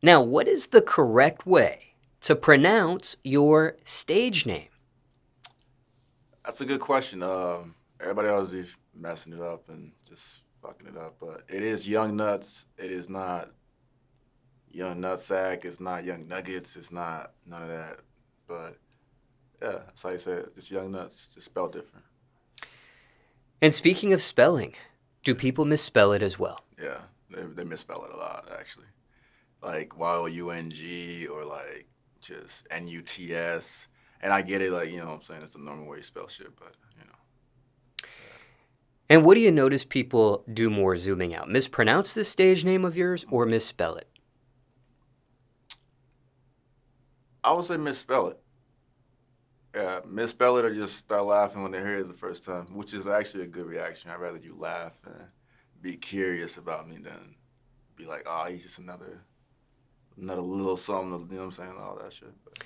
Now, what is the correct way to pronounce your stage name? That's a good question. Everybody always be messing it up and just fucking it up, but it is Young Nuts. It is not Young Nutsack. It's not Young Nuggets. It's not none of that. But yeah, that's how you say it. Just Young Nuts, just spelled different. And speaking of spelling, do people misspell it as well? Yeah, they misspell it a lot actually. Like YOUNG or like just NUTS. And I get it, like, you know what I'm saying? It's the normal way you spell shit, but, you know. And what do you notice people do more zooming out? Mispronounce the stage name of yours or misspell it? I would say misspell it. Yeah, misspell it or just start laughing when they hear it the first time, which is actually a good reaction. I'd rather you laugh and be curious about me than be like, oh, he's just another little something, you know what I'm saying? All that shit. But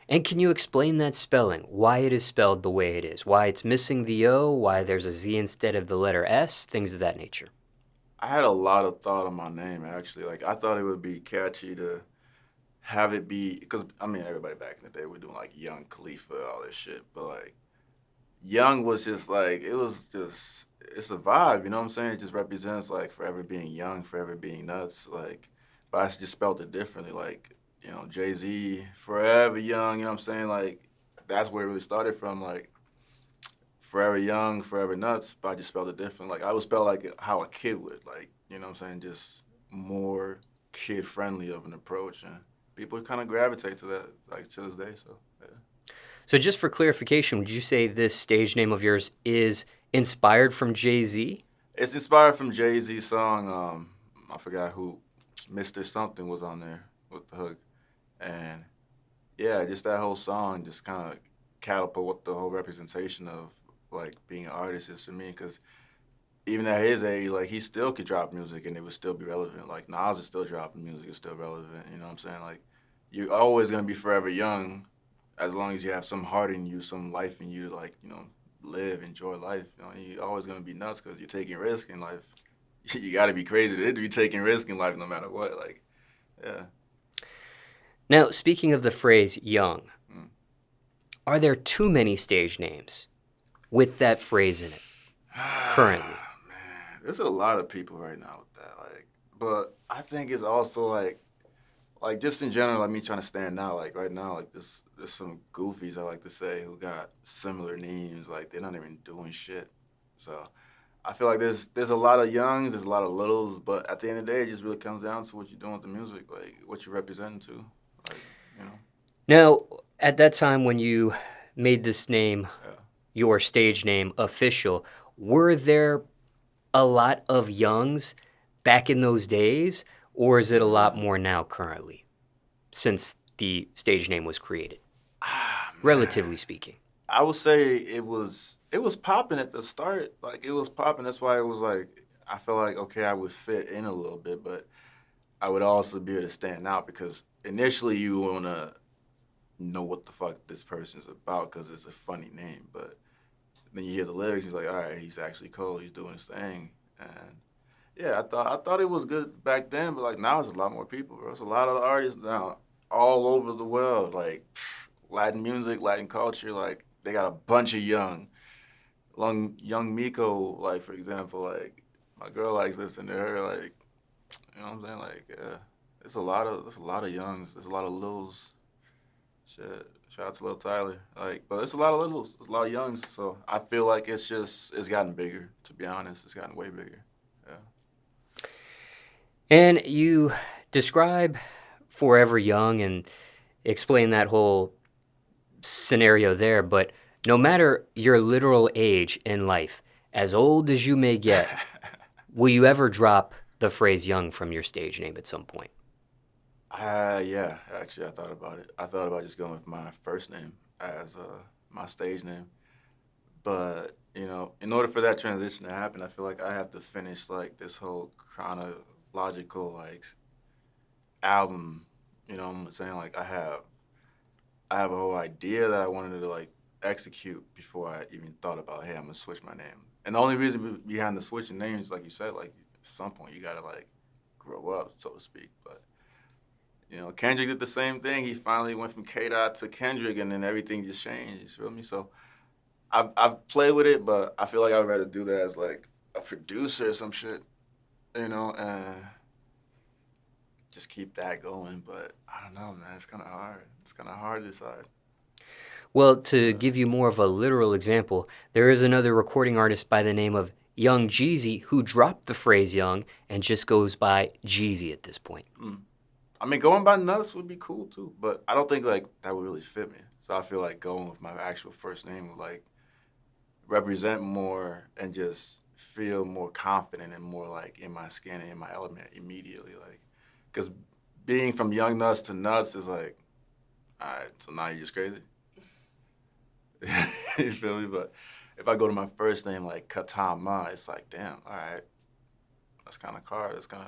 And can you explain that spelling? Why it is spelled the way it is? Why it's missing the O? Why there's a Z instead of the letter S? Things of that nature. I had a lot of thought on my name, actually. Like, I thought it would be catchy to have it be, because, I mean, everybody back in the day were doing, like, Young Khalifa, all this shit. But, like, Young was just, like, it was just, it's a vibe, you know what I'm saying? It just represents, like, forever being young, forever being nuts. Like, but I just spelled it differently. Like, you know, Jay-Z, forever young, you know what I'm saying? Like, that's where it really started from. Like, forever young, forever nuts, but I just spelled it different. Like, I would spell like how a kid would, like, you know what I'm saying? Just more kid friendly of an approach. And people kind of gravitate to that, like, to this day. So, yeah. So, just for clarification, would you say this stage name of yours is inspired from Jay-Z? It's inspired from Jay-Z's song. I forgot who, Mr. Something was on there with the hook. And yeah, just that whole song just kind of catapult what the whole representation of like being an artist is to me. Because even at his age, like he still could drop music and it would still be relevant. Like Nas is still dropping music, it's still relevant. You know what I'm saying? Like you're always gonna be forever young, as long as you have some heart in you, some life in you to like live, enjoy life. You know, you're always gonna be nuts because you're taking risk in life. You got to be crazy to be taking risk in life, no matter what. Like, yeah. Now, speaking of the phrase young, Mm. are there too many stage names with that phrase in it currently? Man, there's a lot of people right now with that. Like, but I think it's also like just in general, like me trying to stand out. Like right now, like there's some goofies I like to say who got similar names. Like they're not even doing shit. So I feel like there's a lot of youngs, there's a lot of littles, but at the end of the day, it just really comes down to what you're doing with the music, like what you're representing to, like you know. Now, at that time when you made this name, Yeah. your stage name, official, were there a lot of youngs back in those days, or is it a lot more now currently since the stage name was created, Ah relatively man. speaking? I would say it was popping at the start. Like it was popping. That's why it was like I felt like okay, I would fit in a little bit, but I would also be able to stand out because initially you wanna know what the fuck this person's about because it's a funny name, but then you hear the lyrics, he's like, all right, he's actually cold. He's doing his thing, and yeah, I thought it was good back then, but like now it's a lot more people, bro. It's a lot of artists now all over the world, like Latin music, Latin culture. Like they got a bunch of young Miko, like for example, like my girl likes listening to her, like you know what I'm saying, like yeah. There's a lot of youngs. There's a lot of littles. Shit, shout out to Lil Tyler. Like, but it's a lot of littles. There's a lot of youngs. So I feel like it's gotten bigger. To be honest, it's gotten way bigger. Yeah. And you describe Forever Young and explain that whole scenario there, but no matter your literal age in life, as old as you may get, will you ever drop the phrase young from your stage name at some point? Yeah, actually, I thought about it. I thought about just going with my first name as my stage name. But, you know, in order for that transition to happen, I feel like I have to finish like this whole chronological like album. You know what I'm saying? Like I have a whole idea that I wanted to like execute before I even thought about, hey, I'm gonna switch my name. And the only reason behind the switching names, like you said, like at some point you gotta like grow up, so to speak. But Kendrick did the same thing. He finally went from K-Dot to Kendrick, and then everything just changed. You feel me? So I've played with it, but I feel like I'd rather do that as like a producer or some shit, and just keep that going. But I don't know, man. It's kind of hard. It's kind of hard to decide. Well, to give you more of a literal example, there is another recording artist by the name of Young Jeezy who dropped the phrase young and just goes by Jeezy at this point. I mean, going by Nutz would be cool too, but I don't think like that would really fit me. So I feel like going with my actual first name would like represent more and just feel more confident and more like in my skin and in my element immediately. Like, because being from Young Nuts to Nutz is like, all right, so now you're just crazy. You feel me? But if I go to my first name like Katama, it's like, damn, all right, that's kind of hard. It's kind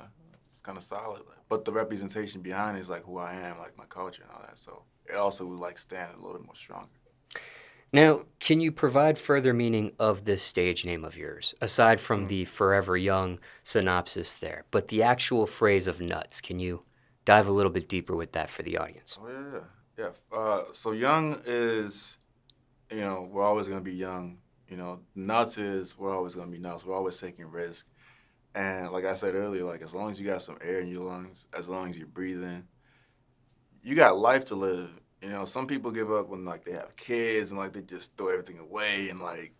of solid. But the representation behind it is like who I am, like my culture and all that. So it also would like stand a little bit more stronger. Now, can you provide further meaning of this stage name of yours, aside from the Forever Young synopsis there, but the actual phrase of Nutz? Can you dive a little bit deeper with that for the audience? Oh yeah. So young is, we're always gonna be young. Nuts is we're always gonna be nuts. We're always taking risks. And like I said earlier, like as long as you got some air in your lungs, as long as you're breathing, you got life to live. Some people give up when like they have kids and like they just throw everything away and like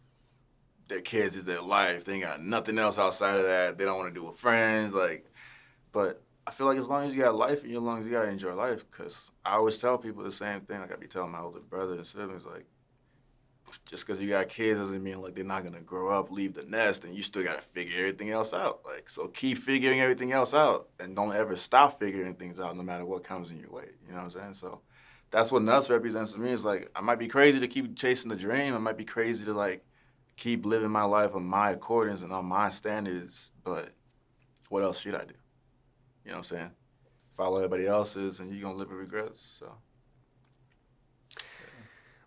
their kids is their life. They ain't got nothing else outside of that. They don't want to do with friends. But I feel like as long as you got life in your lungs, you gotta enjoy life. Cause I always tell people the same thing. Like I be telling my older brother and siblings, like just because you got kids doesn't mean like they're not gonna grow up, leave the nest, and you still gotta figure everything else out. Like so, keep figuring everything else out, and don't ever stop figuring things out, no matter what comes in your way. You know what I'm saying? So that's what Nuts represents to me. Is like I might be crazy to keep chasing the dream. I might be crazy to like keep living my life on my accordance and on my standards. But what else should I do? You know what I'm saying? Follow everybody else's, and you're gonna live with regrets. So.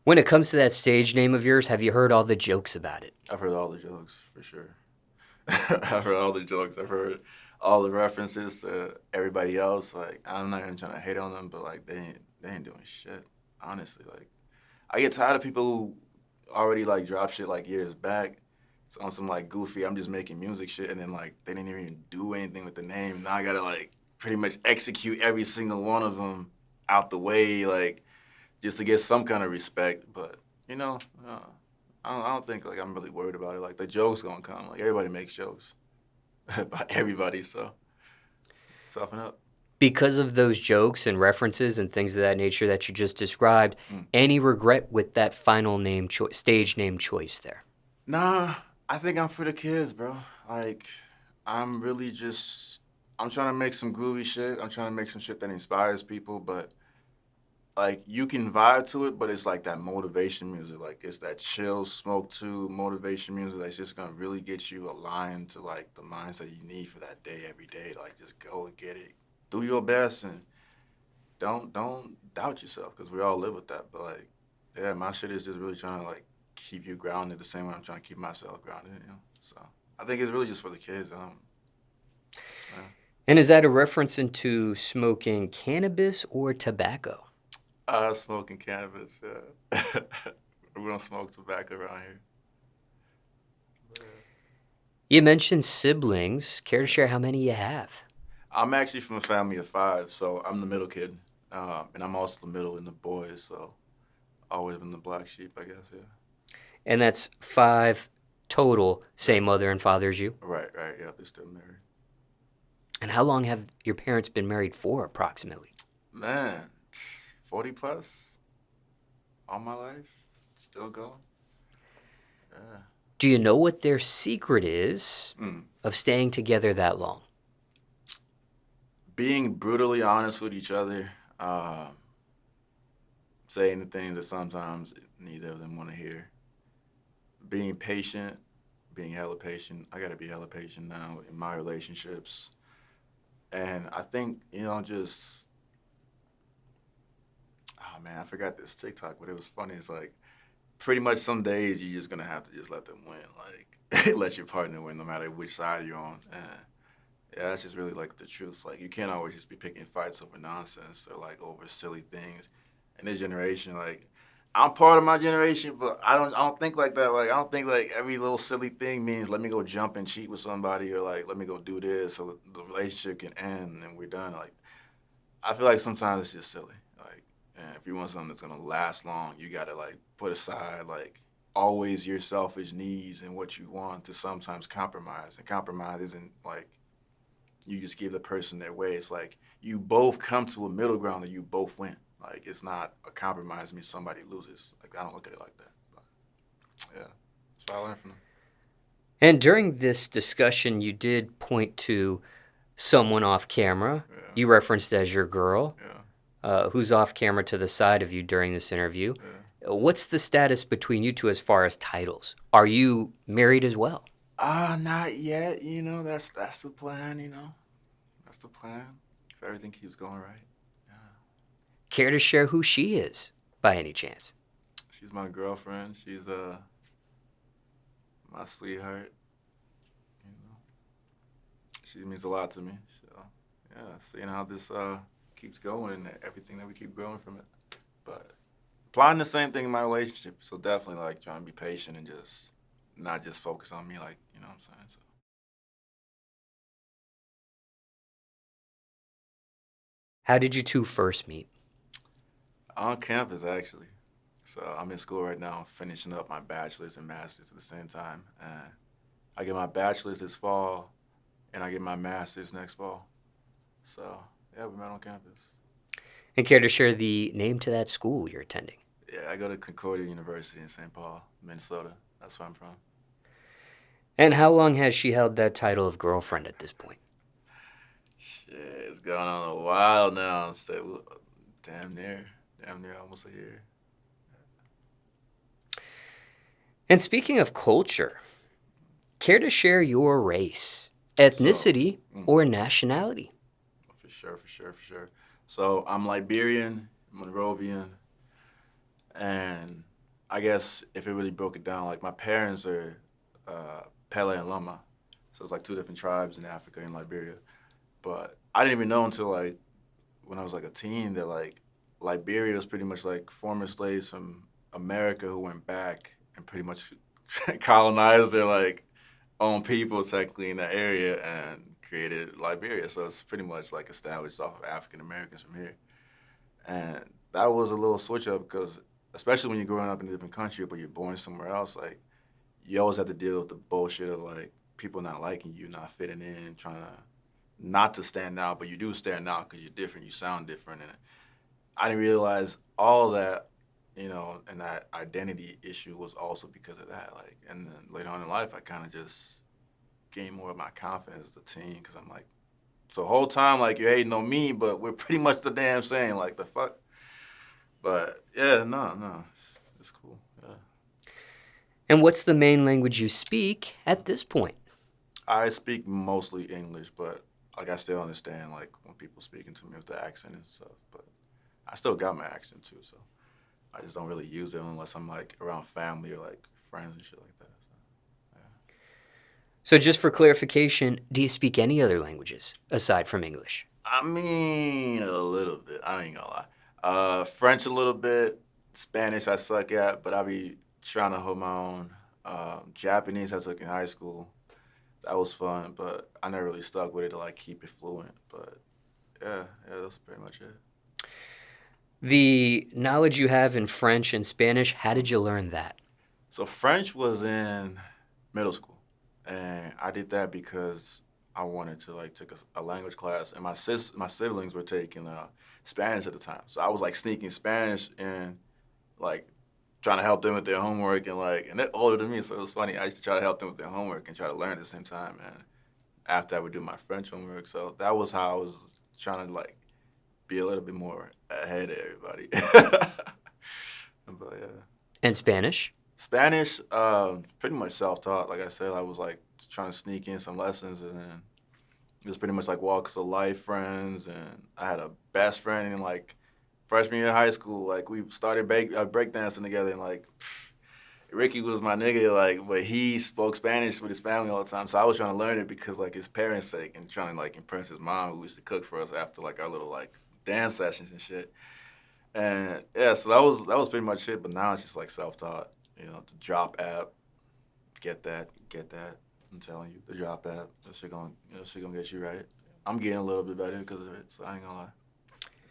When it comes to that stage name of yours, have you heard all the jokes about it? I've heard all the jokes, for sure. I've heard all the jokes. I've heard all the references to everybody else. Like, I'm not even trying to hate on them, but, like, they ain't doing shit, honestly. Like, I get tired of people who already, like, drop shit, like, years back. It's on some, like, goofy, I'm just making music shit, and then, like, they didn't even do anything with the name. Now I gotta, like, pretty much execute every single one of them out the way, like, just to get some kind of respect. But, I don't think like I'm really worried about it. Like the joke's gonna come. Like everybody makes jokes about everybody, so toughen up. Because of those jokes and references and things of that nature that you just described, any regret with that final name stage name choice there? Nah, I think I'm for the kids, bro. Like I'm trying to make some groovy shit. I'm trying to make some shit that inspires people, but like you can vibe to it, but it's like that motivation music. Like it's that chill, smoke to motivation music that's just gonna really get you aligned to like the mindset you need for that day every day. Like just go and get it. Do your best and don't doubt yourself because we all live with that. But like, yeah, my shit is just really trying to like keep you grounded the same way I'm trying to keep myself grounded. So I think it's really just for the kids. Yeah. And is that a reference into smoking cannabis or tobacco? Smoking cannabis. Yeah. We don't smoke tobacco around here. You mentioned siblings. Care to share how many you have? I'm actually from a family of 5, so I'm the middle kid, and I'm also the middle in the boys. So always been the black sheep, I guess. Yeah. And that's 5 total, same mother and father as you? Right. Yeah, they're still married. And how long have your parents been married for, approximately? Man, 40 plus, all my life, still going. Yeah. Do you know what their secret is of staying together that long? Being brutally honest with each other, saying the things that sometimes neither of them want to hear. Being patient, being hella patient. I gotta be hella patient now in my relationships. And I think, just, oh man, I forgot this TikTok, but it was funny. It's like, pretty much some days you're just gonna have to just let them win. Like, let your partner win no matter which side you're on. Yeah, that's just really like the truth. Like you can't always just be picking fights over nonsense or like over silly things. In this generation, like I'm part of my generation, but I don't think like that. Like I don't think like every little silly thing means let me go jump and cheat with somebody or like let me go do this so the relationship can end and we're done. Like I feel like sometimes it's just silly. Like and if you want something that's gonna last long, you gotta like put aside like always your selfish needs and what you want to sometimes compromise. And compromise isn't like you just give the person their way. It's like you both come to a middle ground and you both win. Like it's not a compromise means somebody loses. Like I don't look at it like that. But yeah, that's what I learned from them. And during this discussion, you did point to someone off camera. Yeah, You referenced as your girl, yeah, who's off camera to the side of you during this interview. yeah. What's the status between you two as far as titles? Are you married as well? Not yet. That's the plan. That's the plan. If everything keeps going right. Yeah. Care to share who she is, by any chance? She's my girlfriend. She's my sweetheart. You know, she means a lot to me. So yeah, seeing how this keeps going and everything that we keep growing from it. But applying the same thing in my relationship. So definitely like trying to be patient and just not just focus on me. Like you know what I'm saying. So How did you two first meet? on campus actually. So I'm in school right now, finishing up my bachelor's and master's at the same time. And I get my bachelor's this fall, and I get my master's next fall. So yeah, we met on campus. And care to share the name to that school you're attending? Yeah, I go to Concordia University in St. Paul, Minnesota. That's where I'm from. And how long has she held that title of girlfriend at this point? Shit, it's going on a while now. So damn near almost a year. And speaking of culture, care to share your race, So, ethnicity, mm, or nationality? for sure, for sure, for sure. So I'm Liberian, Monrovian, and I guess if it really broke it down, like my parents are Pele and Lama, so it's like two different tribes in Africa and Liberia. But I didn't even know until like when I was like a teen that like Liberia was pretty much like former slaves from America who went back and pretty much colonized their like own people technically in that area and created Liberia. So it's pretty much like established off of African Americans from here. And that was a little switch up because especially when you're growing up in a different country but you're born somewhere else, like you always have to deal with the bullshit of like people not liking you, not fitting in, trying to not to stand out, but you do stand out because you're different, you sound different, and I didn't realize all that, and that identity issue was also because of that. Like, and then later on in life, I kind of just gained more of my confidence as a teen because I'm like, so the whole time, like you're hating on me, but we're pretty much the damn same. Like the fuck. But yeah, no, it's cool. Yeah, And what's the main language you speak at this point? I speak mostly English, but like I still understand like when people speaking to me with the accent and stuff. But I still got my accent too, so I just don't really use it unless I'm like around family or like friends and shit like that. So, yeah. So, just for clarification, do you speak any other languages aside from English? I mean, a little bit. I ain't gonna lie. French a little bit. Spanish I suck at, but I be trying to hold my own. Japanese I took in high school. That was fun, but I never really stuck with it to like keep it fluent. But yeah, that's pretty much it. The knowledge you have in French and Spanish, how did you learn that? So French was in middle school, and I did that because I wanted to like take a language class, and my siblings were taking Spanish at the time, so I was like sneaking Spanish and like trying to help them with their homework and they're older than me, so it was funny. I used to try to help them with their homework and try to learn at the same time, and after I would do my French homework, so that was how I was trying to like be a little bit more ahead of everybody. But yeah. And Spanish? Spanish, pretty much self-taught. Like I said, I was like trying to sneak in some lessons, and then it was pretty much like walks of life friends. And I had a best friend in like freshman year of high school. Like we started breakdancing together, and like Ricky was my nigga, like, but he spoke Spanish with his family all the time. So I was trying to learn it because, like, his parents' sake and trying to, like, impress his mom who used to cook for us after, like, our little, like, dance sessions and shit. And, yeah, so that was pretty much it. But now it's just, like, self-taught. You know, the Drop app, get that. I'm telling you, the Drop app, that shit gonna get you right. I'm getting a little bit better because of it, so I ain't gonna lie.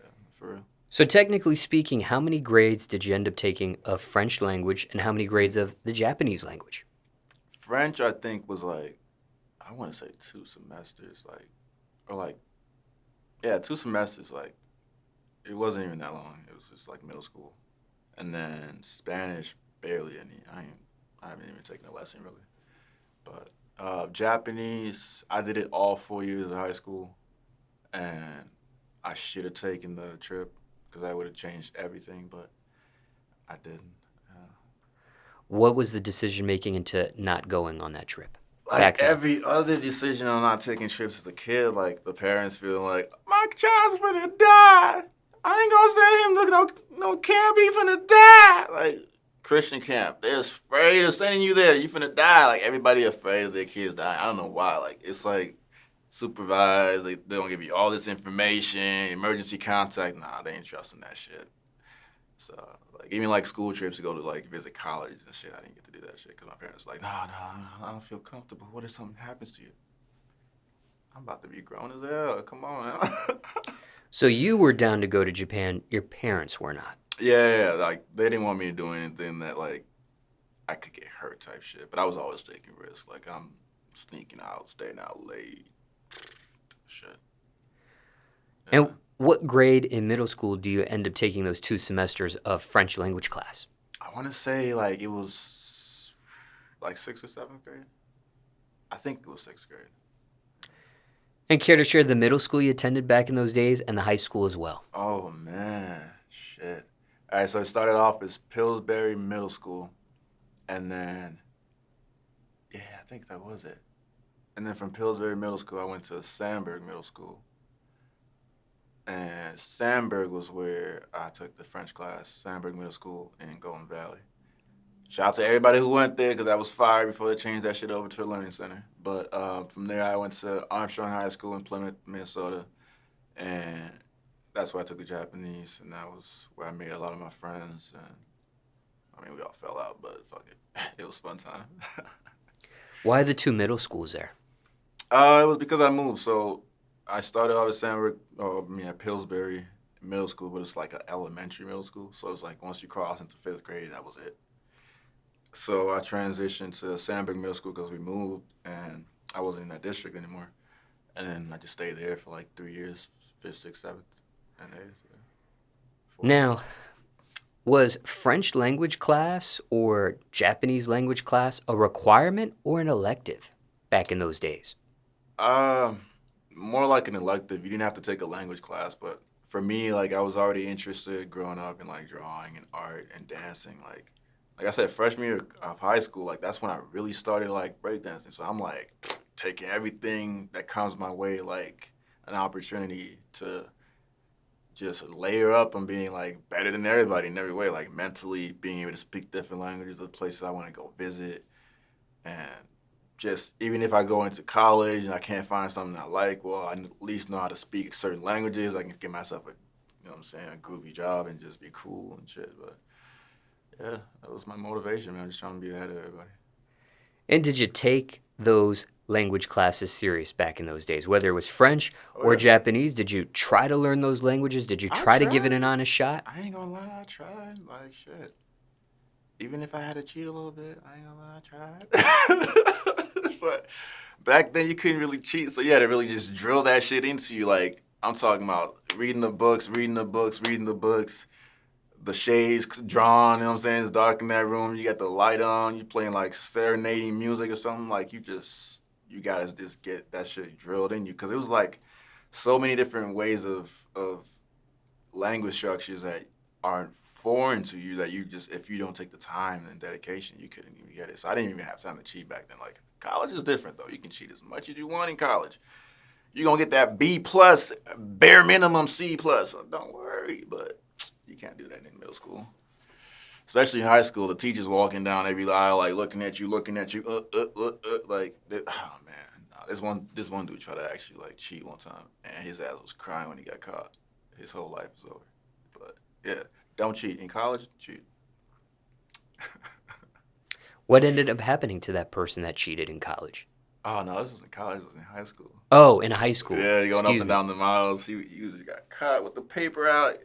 Yeah, for real. So, technically speaking, how many grades did you end up taking of French language and how many grades of the Japanese language? French, I think, was like, I want to say 2 semesters, like, or like, yeah, 2 semesters, like, it wasn't even that long. It was just like middle school. And then Spanish, barely any. I haven't even taken a lesson really. But Japanese, I did it all 4 years of high school, and I should have taken the trip because that would have changed everything, but I didn't. What was the decision making into not going on that trip Like back then? every other decision on not taking trips as a kid, like the parents feeling like, my child's finna die. I ain't gonna send him to no camp, he finna die. Like Christian camp, they're afraid of sending you there. You finna die. Like everybody afraid of their kids dying. I don't know why. Like it's like supervised. They don't give you all this information, emergency contact. Nah, they ain't trusting that shit. So, like, even like school trips to go to like visit colleges and shit, I didn't get to do that shit because my parents were like, nah, I don't feel comfortable. What if something happens to you? I'm about to be grown as hell. Come on, man. So, you were down to go to Japan, your parents were not. Yeah, like they didn't want me to do anything that like I could get hurt type shit. But I was always taking risks. Like I'm sneaking out, staying out late, shit. Yeah. And what grade in middle school do you end up taking those 2 semesters of French language class? I want to say like it was like 6th or 7th grade. I think it was 6th grade. And care to share the middle school you attended back in those days and the high school as well? Oh man, shit. All right, so it started off as Pillsbury Middle School, and then yeah, I think that was it. And then from Pillsbury Middle School, I went to Sandburg Middle School, and Sandburg was where I took the French class. Sandburg Middle School in Golden Valley. Shout out to everybody who went there because I was fired before they changed that shit over to a learning center. But from there, I went to Armstrong High School in Plymouth, Minnesota, and that's where I took the Japanese, and that was where I made a lot of my friends. And I mean, we all fell out, but fuck it, it was a fun time. Why the 2 middle schools there? It was because I moved. So I started off at at Pillsbury Middle School, but it's like an elementary middle school. So it's like once you cross into 5th grade, that was it. So I transitioned to Sandburg Middle School because we moved, and I wasn't in that district anymore. And then I just stayed there for like 3 years, 5th, 6th, 7th, and 8th. Yeah. Now, was French language class or Japanese language class a requirement or an elective back in those days? More like an elective. You didn't have to take a language class, but for me, like I was already interested growing up in like drawing and art and dancing. Like I said, freshman year of high school, like that's when I really started like breakdancing. So I'm like taking everything that comes my way, like an opportunity to just layer up on being like better than everybody in every way, like mentally being able to speak different languages, the places I want to go visit, and just even if I go into college and I can't find something I like, well, I at least know how to speak certain languages. I can get myself what I'm saying, a groovy job and just be cool and shit. But yeah, that was my motivation, man. Just trying to be ahead of everybody. And did you take those language classes serious back in those days? Whether it was French Oh or yeah, Japanese, did you try to learn those languages? Did you I try to give it an tried. honest shot? I ain't gonna lie, I tried. Like shit. Even if I had to cheat a little bit, I ain't gonna lie, I tried. But back then you couldn't really cheat, so you had to really just drill that shit into you. Like I'm talking about reading the books, the shades drawn, you know what I'm saying? It's dark in that room, you got the light on, you playing like serenading music or something, like you gotta just get that shit drilled in you. Cause it was like so many different ways of language structures that aren't foreign to you that you just, if you don't take the time and dedication, you couldn't even get it. So I didn't even have time to cheat back then. Like college is different though. You can cheat as much as you want in college. You're gonna get that B plus, bare minimum C plus. So don't worry, but you can't do that in middle school. especially in high school, the teachers walking down every aisle, like looking at you, like, oh man. Nah, this one dude tried to actually like cheat one time, and his ass was crying when he got caught. His whole life was over. But yeah, don't cheat in college. Cheat. What ended up happening to that person that cheated in college? Oh no, this was in college. This was in high school. Oh, in high school. Yeah, going up Excuse and me. down the miles. He just got caught with the paper out.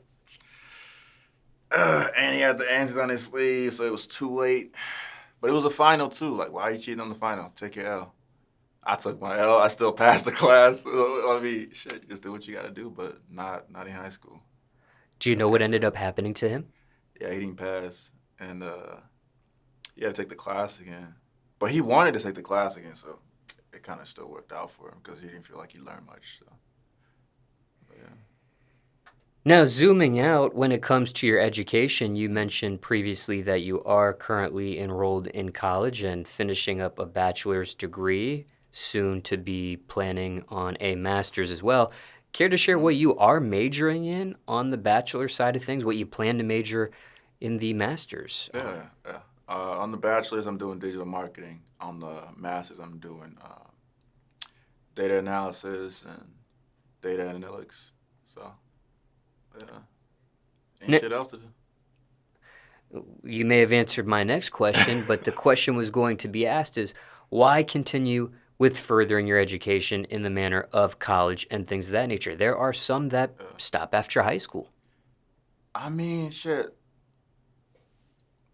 And he had the answers on his sleeve, so it was too late. But it was a final too. Like, why are you cheating on the final? Take your L. I took my L. I still passed the class. I mean, shit, you just do what you got to do, but not in high school. Do you Gotta know what pass ended that. up happening to him? Yeah, he didn't pass, and he had to take the class again. But he wanted to take the class again, so it kind of still worked out for him because he didn't feel like he learned much. So, but yeah. Now, zooming out, when it comes to your education, you mentioned previously that you are currently enrolled in college and finishing up a bachelor's degree, soon to be planning on a master's as well. Care to share Mhm. what you are majoring in on the bachelor side of things, what you plan to major in the master's on? Yeah. On the bachelor's, I'm doing digital marketing. On the master's, I'm doing data analysis and data analytics. So, yeah, ain't N- shit else to do. You may have answered my next question, but the question was going to be asked is why continue with furthering your education in the manner of college and things of that nature? There are some that Yeah. stop after high school. I mean, shit.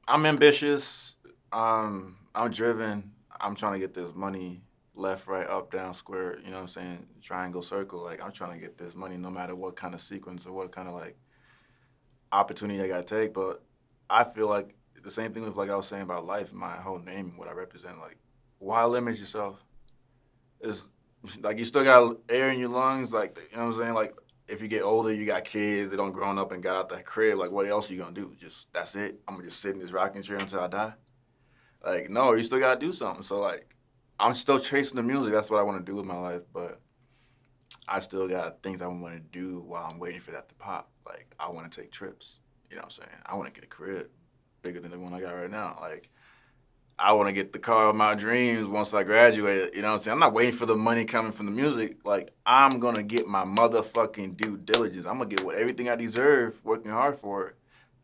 I'm ambitious. I'm driven. I'm trying to get this money left, right, up, down, square. You know what I'm saying? Triangle, circle. Like I'm trying to get this money, no matter what kind of sequence or what kind of like opportunity I gotta take. But I feel like the same thing with like I was saying about life, my whole name, what I represent. Like, why limit yourself? It's like you still got air in your lungs. Like you know what I'm saying? Like if you get older, you got kids. They don't grown up and got out that crib. Like what else are you gonna do? Just that's it. I'm gonna just sit in this rocking chair until I die. Like no, you still gotta do something. So like I'm still chasing the music. That's what I want to do with my life. But I still got things I want to do while I'm waiting for that to pop. Like I want to take trips. You know what I'm saying? I want to get a crib bigger than the one I got right now. Like I want to get the car of my dreams once I graduate. You know what I'm saying? I'm not waiting for the money coming from the music. Like, I'm going to get my motherfucking due diligence. I'm going to get everything I deserve working hard for it.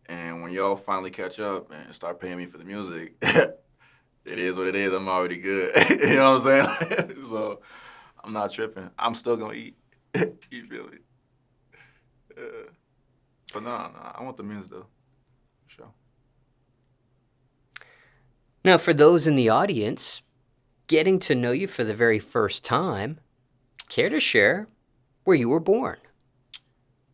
And when y'all finally catch up and start paying me for the music, it is what it is. I'm already good. You know what I'm saying? So, I'm not tripping. I'm still going to eat. You feel me? Yeah. But no, I want the music, though. For sure. Now, for those in the audience, getting to know you for the very first time, care to share where you were born?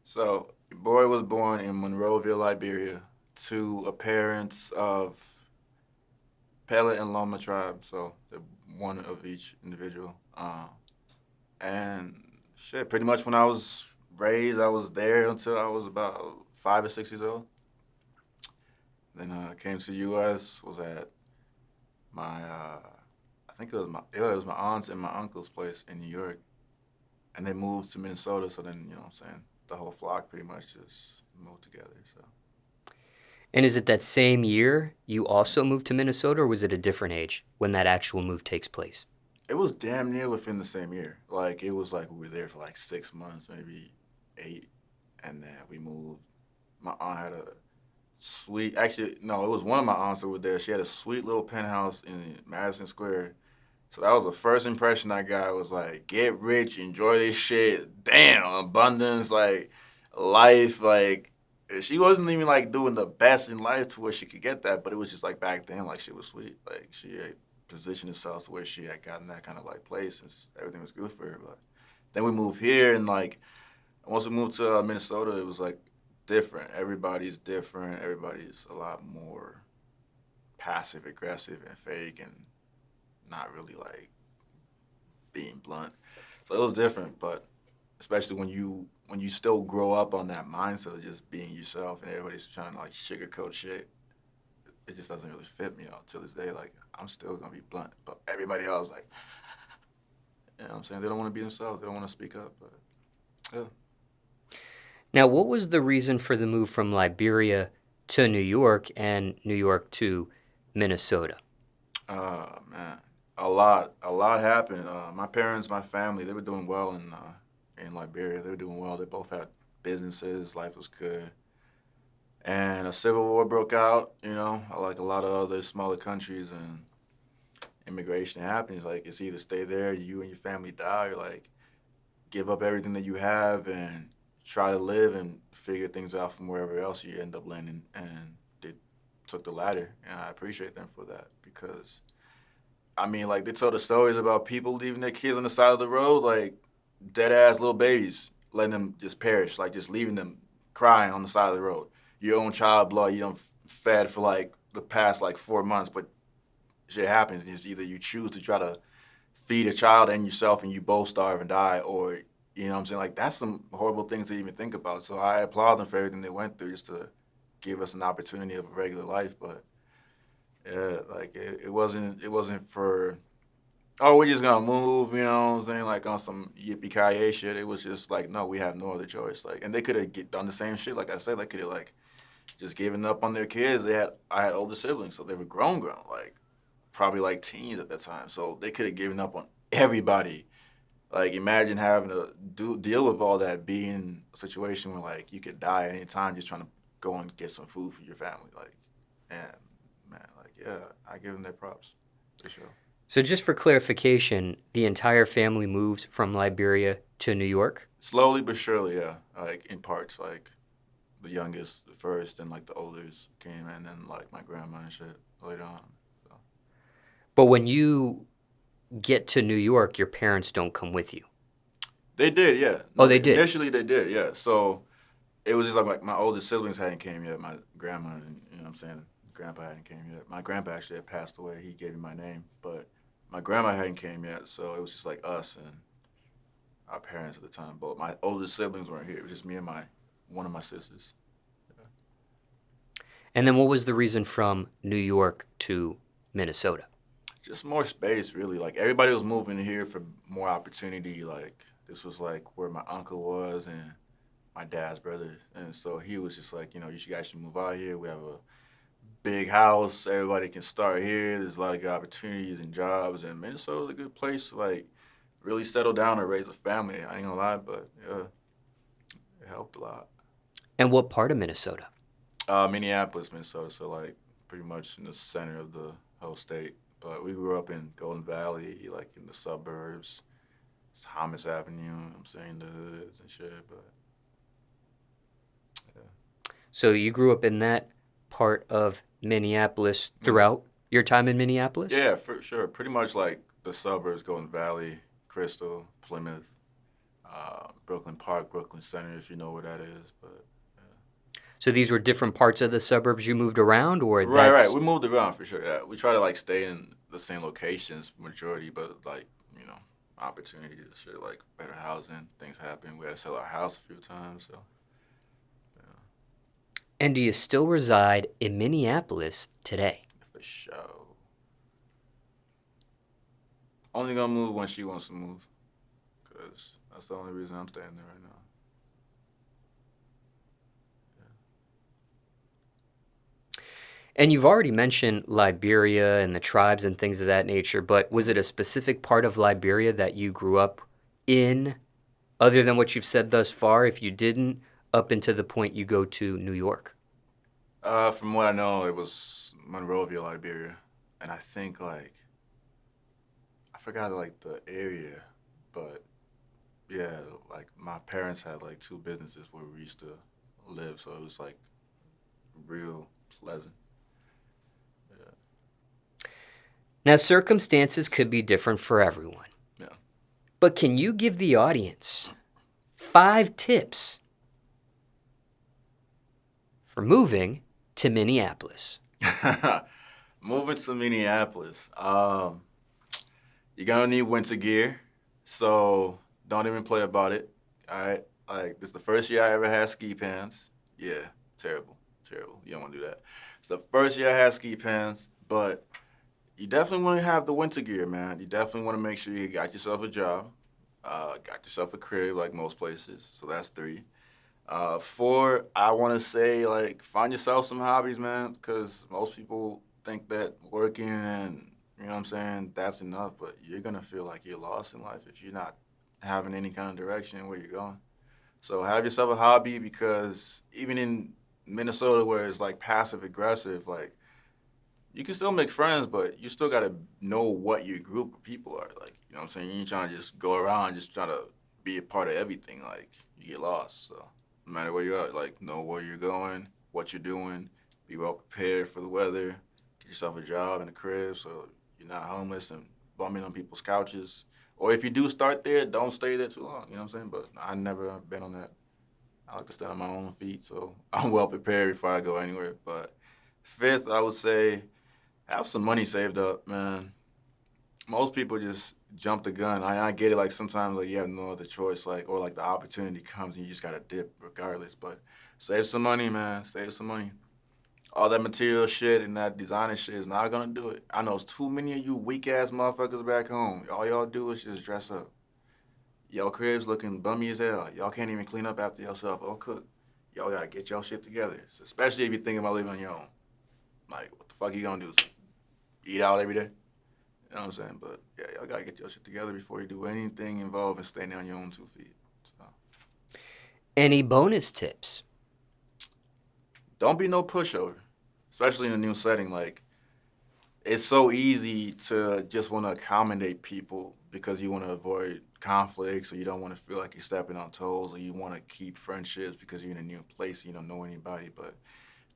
So, your boy was born in Monrovia, Liberia, to a parents of Pele and Loma tribe, so they're one of each individual. And shit, pretty much when I was raised, I was there until I was about 5 or 6 years old. Then I came to the U.S. Was at my, I think it was my aunt's and my uncle's place in New York, and they moved to Minnesota. So then you know what I'm saying, the whole flock pretty much just moved together. So. And is it that same year you also moved to Minnesota, or was it a different age when that actual move takes place? It was damn near within the same year. Like it was like we were there for like 6 months, maybe 8, and then we moved. My aunt had a sweet. Actually, no, it was one of my aunts that was there. She had a sweet little penthouse in Madison Square. So that was the first impression I got. Was like, get rich, enjoy this shit. Damn, abundance, like life, like. She wasn't even like doing the best in life to where she could get that, but it was just like back then, like shit was sweet. Like she had positioned herself to where she had gotten that kind of like place, and everything was good for her. But then we moved here, and like once we moved to Minnesota, it was like different. Everybody's different. Everybody's a lot more passive aggressive and fake, and not really like being blunt. So it was different, but especially when you still grow up on that mindset of just being yourself, and everybody's trying to like sugarcoat shit. It just doesn't really fit me out till this day. Like I'm still gonna be blunt, but everybody else like, you know what I'm saying, they don't want to be themselves. They don't want to speak up. But yeah. Now, what was the reason for the move from Liberia to New York and New York to Minnesota? Man, a lot happened. My parents, my family, they were doing well in Liberia. They were doing well. They both had businesses. Life was good. And a civil war broke out. You know, like a lot of other smaller countries, and immigration happens. Like it's either stay there, you and your family die, or like give up everything that you have and try to live and figure things out from wherever else you end up landing. And they took the latter, and I appreciate them for that because I mean, like they told the stories about people leaving their kids on the side of the road, like dead ass little babies, letting them just perish, like just leaving them crying on the side of the road. Your own child blood you don't fed for like the past like 4 months, but shit happens. It's either you choose to try to feed a child and yourself and you both starve and die, or you know what I'm saying? Like that's some horrible things to even think about. So I applaud them for everything they went through just to give us an opportunity of a regular life. But yeah, like it wasn't for oh we're just gonna move, you know what I'm saying? Like on some yippee ki shit. It was just like no, we have no other choice. Like and they could have done the same shit. Like I said, they could have like just given up on their kids. I had older siblings, so they were grown, like probably like teens at that time. So they could have given up on everybody. Like imagine having to deal with all that, being in a situation where like you could die at any time just trying to go and get some food for your family. Like, and man, like yeah, I give them their props for sure. So, just for clarification, the entire family moved from Liberia to New York? Slowly but surely, yeah. Like in parts, like the youngest first, and like the oldest came, and then like my grandma and shit later on. So. But when you get to New York, your parents don't come with you. They did, yeah. Oh, No, they did. initially they did, yeah. So it was just like my oldest siblings hadn't came yet. My grandma and you know what I'm saying, grandpa hadn't came yet. My grandpa actually had passed away. He gave me my name, but my grandma hadn't came yet. So it was just like us and our parents at the time. But my oldest siblings weren't here. It was just me and my one of my sisters. Yeah. And then what was the reason from New York to Minnesota? Just more space, really. Like everybody was moving here for more opportunity. Like this was like where my uncle was and my dad's brother, and so he was just like, you know, you guys should move out here. We have a big house. Everybody can start here. There's a lot of good opportunities and jobs, and Minnesota's a good place to like really settle down and raise a family. I ain't gonna lie, but yeah, it helped a lot. And what part of Minnesota? Minneapolis, Minnesota, so like pretty much in the center of the whole state. But we grew up in Golden Valley, like in the suburbs, Thomas Avenue. You know what I'm saying, the hoods and shit. But yeah. So you grew up in that part of Minneapolis throughout your time in Minneapolis? Yeah, for sure. Pretty much like the suburbs, Golden Valley, Crystal, Plymouth, Brooklyn Park, Brooklyn Center, if you know where that is. But So these were different parts of the suburbs you moved around, or right. We moved around for sure. Yeah, we try to like stay in the same locations majority, but like you know, opportunities, shit like better housing, things happen. We had to sell our house a few times, so And do you still reside in Minneapolis today? for sure. Only gonna move when she wants to move, cause that's the only reason I'm staying there right now. And you've already mentioned Liberia and the tribes and things of that nature, but was it a specific part of Liberia that you grew up in, other than what you've said thus far, if you didn't, up until the point you go to New York? From what I know, it was Monrovia, Liberia, and I think like I forgot like the area, but yeah, like my parents had like two businesses where we used to live, so it was like real pleasant. Yeah, Now, circumstances could be different for everyone, yeah. but can you give the audience 5 tips for moving to Minneapolis? Moving to Minneapolis, you're gonna need winter gear, so don't even play about it. All right, like this is the first year I ever had ski pants. Yeah, terrible, terrible. You don't want to do that. It's the first year I had ski pants, but you definitely want to have the winter gear, man. You definitely want to make sure you got yourself a job, got yourself a crib, like most places. So that's 3. Four, I want to say like find yourself some hobbies, man, because most people think that working and you know what I'm saying that's enough, but you're gonna feel like you're lost in life if you're not having any kind of direction where you're going. So have yourself a hobby because even in Minnesota where it's like passive aggressive, like you can still make friends, but you still gotta know what your group of people are. Like, you know what I'm saying? You ain't trying to just go around just trying to be a part of everything. Like, you get lost. So no matter where you're at, like know where you're going, what you're doing, be well prepared for the weather, get yourself a job in the crib so you're not homeless and bumming on people's couches. Or if you do start there, don't stay there too long. You know what I'm saying? But I never been on that. I like to stand on my own feet, so I'm well prepared before I go anywhere. But fifth, I would say have some money saved up, man. Most people just jump the gun. I get it. Like sometimes, like you have no other choice, like or like the opportunity comes and you just gotta dip regardless. But save some money, man. Save some money. All that material shit and that designer shit is not gonna do it. I know it's too many of you weak ass motherfuckers back home. All y'all do is just dress up. Y'all cribs looking bummy as hell. Y'all can't even clean up after yourself or cook. Y'all gotta get y'all shit together. Especially if you're thinking about living on your own. Like, what the fuck you gonna do? Eat out every day? You know what I'm saying? But yeah, y'all gotta get your shit together before you do anything involving standing on your own 2 feet. So Any bonus tips? don't be no pushover, especially in a new setting. Like it's so easy to just want to accommodate people because you want to avoid conflicts or you don't want to feel like you're stepping on toes or you want to keep friendships because you're in a new place, you don't know anybody. But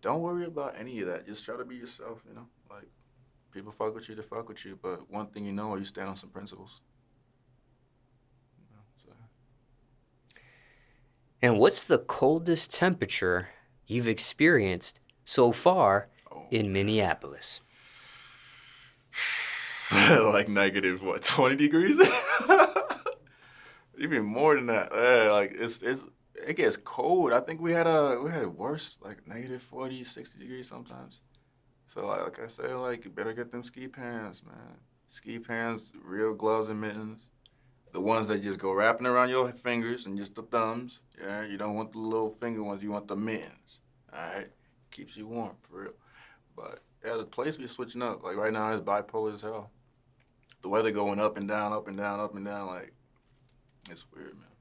don't worry about any of that. Just try to be yourself, you know? Like people fuck with you, they fuck with you. But one thing you know, you stand on some principles. You know? So And what's the coldest temperature you've experienced so far oh in Minneapolis? like negative what 20 degrees even more than that like it's it gets cold. I think we had it worse like negative 40 60 degrees sometimes. So like I said, like you better get them ski pants, man. Ski pants, real gloves and mittens, the ones that just go wrapping around your fingers and just the thumbs. Yeah, you don't want the little finger ones, you want the mittens. All right, keeps you warm for real. But yeah, the place be switching up. Like right now, it's bipolar as hell. The weather going up and down, up and down, up and down. Like it's weird, man.